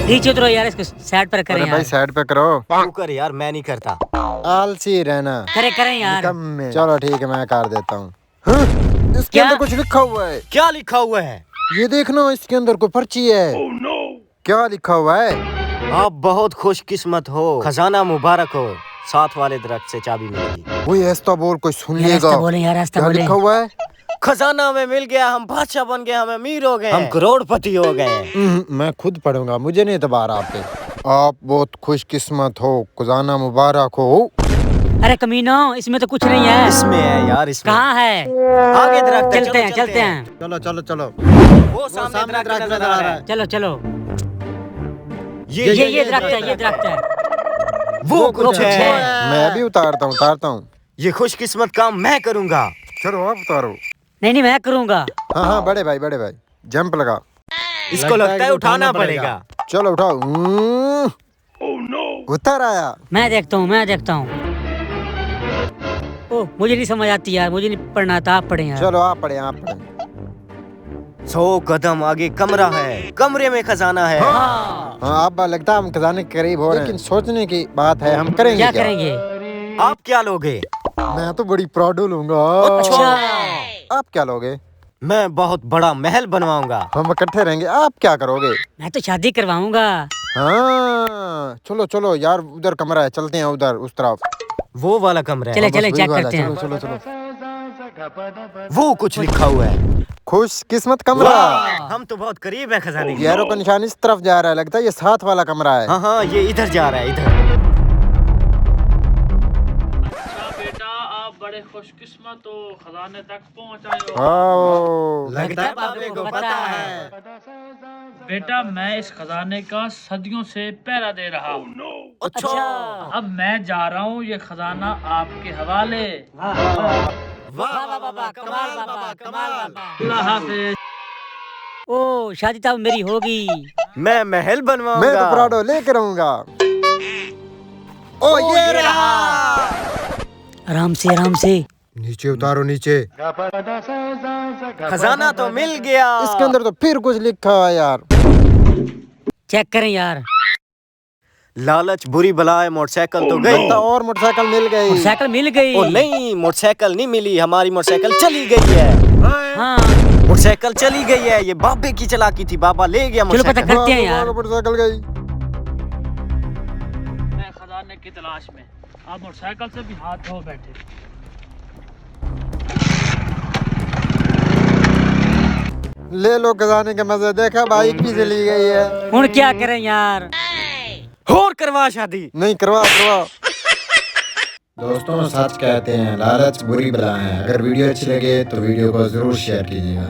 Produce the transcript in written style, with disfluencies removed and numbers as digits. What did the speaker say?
नीचे उतरो यार, इसको साइड पर करें अरे भाई यार। साइड पे करो। तू कर यार, मैं नहीं करता। आलसी रहना। करें यार। निकम्मे। चलो ठीक है, मैं कर देता हूँ। इसके क्या? अंदर कुछ लिखा हुआ है। क्या लिखा हुआ है? ये देखना, इसके अंदर कोई पर्ची है। क्या लिखा हुआ है? आप बहुत खुशकिस्मत हो, खजाना मुबारक हो, साथ वाले दरख्त से चाबी मिलेगी। वही ऐसा बोल, कोई सुन यार लेगा। रास्ता बोले यार, रास्ता क्या बोले। लिखा हुआ है? खजाना हमें मिल गया, हम बादशाह बन गए, हम अमीर हो गए, हम करोड़पति हो गए। मैं खुद पढ़ूंगा, मुझे नहीं एतबार आप पे। आप बहुत खुशकिस्मत हो, खजाना मुबारक हो। अरे कमीनो, इसमें तो कुछ नहीं है। इसमें है यार, इसमें कहाँ है? आगे दरख्त है, चलते हैं। चलो चलो चलो। वो सामने दरख्त नजर आ रहा है। चलो। ये ये दरख्त है। वो कुछ है। मैं भी उतारता हूँ। ये खुशकिस्मत काम मैं करूंगा। चलो आप उतारो। नहीं मैं करूँगा। हाँ बड़े भाई जंप लगा। इसको लगता है उठाना पड़ेगा। चलो उठाओ। उतर आया। मैं देखता हूँ। ओह, मुझे नहीं समझ आती यार, मुझे नहीं पढ़ना आता, आप पढ़े यार। चलो आप पढ़े। 100 कदम आगे कमरा है, कमरे में खजाना है। हाँ आप लगता है हम खजाने के करीब हो रहे हैं, लेकिन सोचने की बात है, हम करेंगे क्या करेंगे? आप क्या लोगे? मैं तो बड़ी प्राउड लूंगा। अच्छा। आप क्या लोगे? मैं बहुत बड़ा महल बनवाऊंगा। हम इकट्ठे रहेंगे। आप क्या करोगे? मैं तो शादी करवाऊंगा। हाँ चलो यार, उधर कमरा है, चलते हैं उधर, उस तरफ। वो वाला कमरा है। चले चेक करते हैं। चलो। वो कुछ लिखा हुआ है। खुश किस्मत कमरा। हम तो बहुत करीब है खजाने के। एरो का निशान इस तरफ जा रहा है, लगता है ये साथ वाला कमरा है। हाँ ये इधर जा रहा है, इधर। बेटा आप बड़े खुशकिस्मत हो, खजाने तक पहुंचाए हो। लगता है बाबे को पता है। बेटा मैं इस खजाने का सदियों से पहरा दे रहा हूँ। अच्छा। अब मैं जा रहा हूँ, ये खजाना आपके हवाले। कमाल। अल्लाह हाफिज। ओ शादी तो मेरी होगी। मैं महल बनवाऊंगा। मैं तो प्राडो लेके रहूंगा। ओ ये रहा। आराम से। नीचे उतारो, नीचे। खजाना तो मिल गया। इसके अंदर तो फिर कुछ लिखा है यार। चेक करें यार। लालच बुरी बला है, मोटरसाइकिल तो गई। और मोटरसाइकिल मिल गई। साइकिल मिल गई। ओ नहीं, मोटरसाइकिल नहीं मिली, हमारी मोटरसाइकिल चली गई है। हाँ मोटरसाइकिल चली गई है, ये बाबे की चलाकी थी, बाबा ले गया चलो पता करते हैं यार। मोटरसाइकिल गई। मैं खजाने की तलाश में, आप मोटरसाइकिल से भी हाथ धो बैठे। ले लो खजाने के मजे, देखा बाइक भी चली गई है। हुन क्या करें यार? और करवा शादी। नहीं करवा। दोस्तों सच कहते हैं, लालच बुरी बला है। अगर वीडियो अच्छी लगे तो वीडियो को जरूर शेयर कीजिएगा।